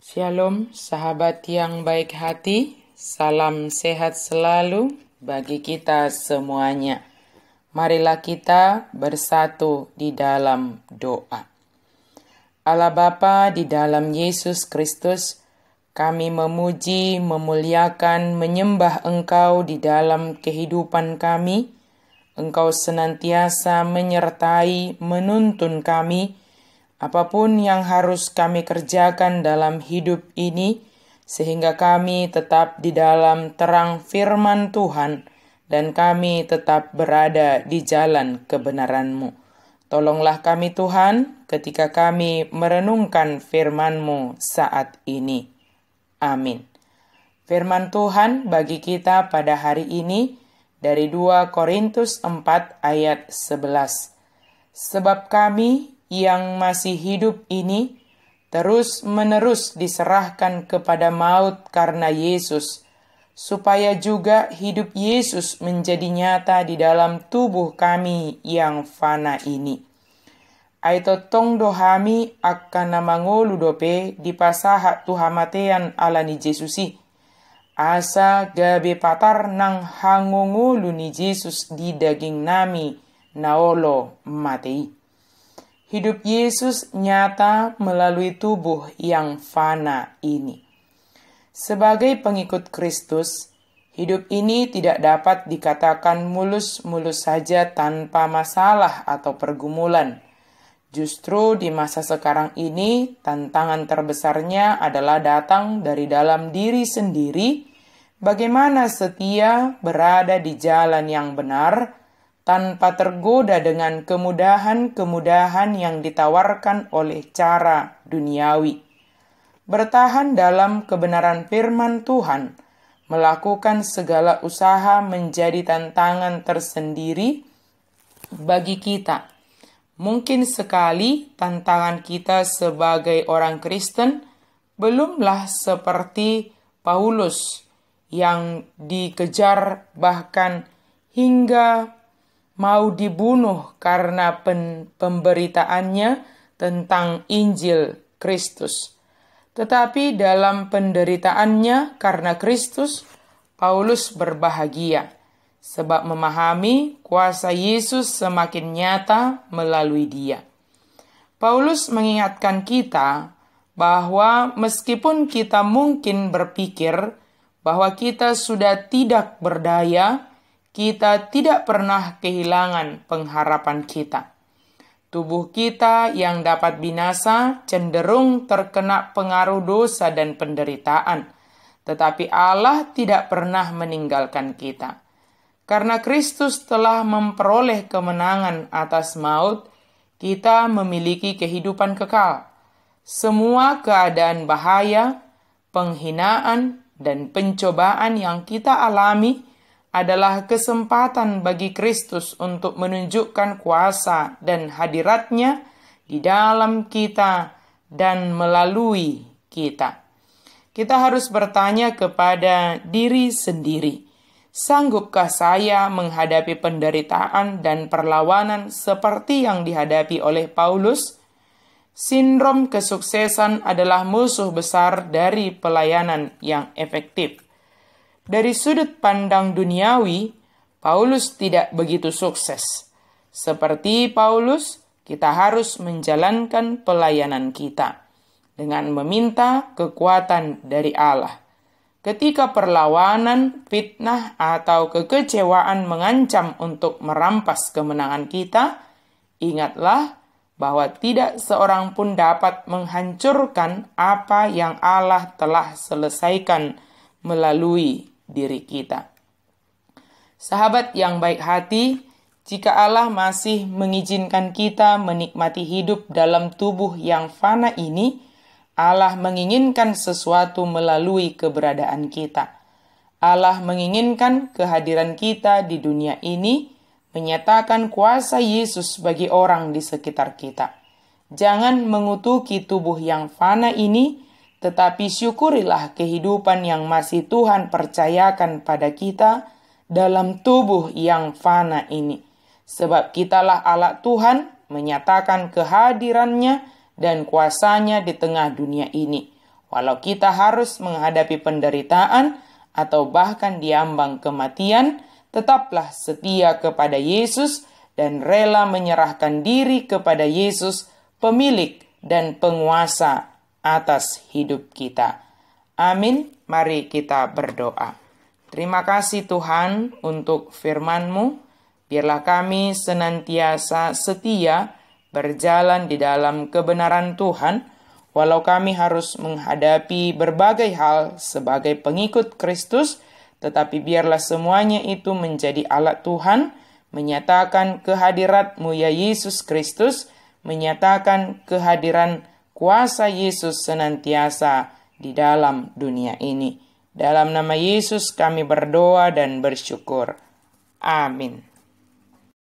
Shalom, sahabat yang baik hati, salam sehat selalu bagi kita semuanya. Marilah kita bersatu di dalam doa. Allah Bapa, di dalam Yesus Kristus, kami memuji, memuliakan, menyembah Engkau di dalam kehidupan kami. Engkau senantiasa menyertai, menuntun kami, apapun yang harus kami kerjakan dalam hidup ini, sehingga kami tetap di dalam terang firman Tuhan, dan kami tetap berada di jalan kebenaran-Mu. Tolonglah kami Tuhan, ketika kami merenungkan firman-Mu saat ini. Amin. Firman Tuhan bagi kita pada hari ini, dari 2 Korintus 4 ayat 11. Sebab kami yang masih hidup ini terus-menerus diserahkan kepada maut karena Yesus, supaya juga hidup Yesus menjadi nyata di dalam tubuh kami yang fana ini. Aito tong dohami akan namangolu dope di pasaha tuhamatean alani Jesusi. Asa gabe patar nang hangungulu ni Yesus di daging nami naolo matei. Hidup Yesus nyata melalui tubuh yang fana ini. Sebagai pengikut Kristus, hidup ini tidak dapat dikatakan mulus-mulus saja tanpa masalah atau pergumulan. Justru di masa sekarang ini, tantangan terbesarnya adalah datang dari dalam diri sendiri, bagaimana setia berada di jalan yang benar, tanpa tergoda dengan kemudahan-kemudahan yang ditawarkan oleh cara duniawi. Bertahan dalam kebenaran firman Tuhan, melakukan segala usaha menjadi tantangan tersendiri bagi kita. Mungkin sekali tantangan kita sebagai orang Kristen belumlah seperti Paulus yang dikejar bahkan hingga mau dibunuh karena pemberitaannya tentang Injil Kristus. Tetapi dalam penderitaannya karena Kristus, Paulus berbahagia, sebab memahami kuasa Yesus semakin nyata melalui dia. Paulus mengingatkan kita bahwa meskipun kita mungkin berpikir bahwa kita sudah tidak berdaya, kita tidak pernah kehilangan pengharapan kita. Tubuh kita yang dapat binasa cenderung terkena pengaruh dosa dan penderitaan, tetapi Allah tidak pernah meninggalkan kita. Karena Kristus telah memperoleh kemenangan atas maut, kita memiliki kehidupan kekal. Semua keadaan bahaya, penghinaan, dan pencobaan yang kita alami adalah kesempatan bagi Kristus untuk menunjukkan kuasa dan hadiratnya di dalam kita dan melalui kita. Kita harus bertanya kepada diri sendiri, sanggupkah saya menghadapi penderitaan dan perlawanan seperti yang dihadapi oleh Paulus? Sindrom kesuksesan adalah musuh besar dari pelayanan yang efektif. Dari sudut pandang duniawi, Paulus tidak begitu sukses. Seperti Paulus, kita harus menjalankan pelayanan kita dengan meminta kekuatan dari Allah. Ketika perlawanan, fitnah, atau kekecewaan mengancam untuk merampas kemenangan kita, ingatlah bahwa tidak seorang pun dapat menghancurkan apa yang Allah telah selesaikan melalui diri kita. Sahabat yang baik hati, jika Allah masih mengizinkan kita menikmati hidup dalam tubuh yang fana ini, Allah menginginkan sesuatu melalui keberadaan kita. Allah menginginkan kehadiran kita di dunia ini, menyatakan kuasa Yesus bagi orang di sekitar kita. Jangan mengutuki tubuh yang fana ini, tetapi syukurilah kehidupan yang masih Tuhan percayakan pada kita dalam tubuh yang fana ini. Sebab kitalah alat Tuhan menyatakan kehadirannya dan kuasanya di tengah dunia ini. Walau kita harus menghadapi penderitaan atau bahkan diambang kematian, tetaplah setia kepada Yesus dan rela menyerahkan diri kepada Yesus, pemilik dan penguasa atas hidup kita. Amin. Mari kita berdoa. Terima kasih Tuhan untuk firman-Mu. Biarlah kami senantiasa setia berjalan di dalam kebenaran Tuhan, walau kami harus menghadapi berbagai hal sebagai pengikut Kristus, tetapi biarlah semuanya itu menjadi alat Tuhan, menyatakan kehadirat-Mu ya Yesus Kristus, menyatakan kehadiran kuasa Yesus senantiasa di dalam dunia ini. Dalam nama Yesus kami berdoa dan bersyukur. Amin.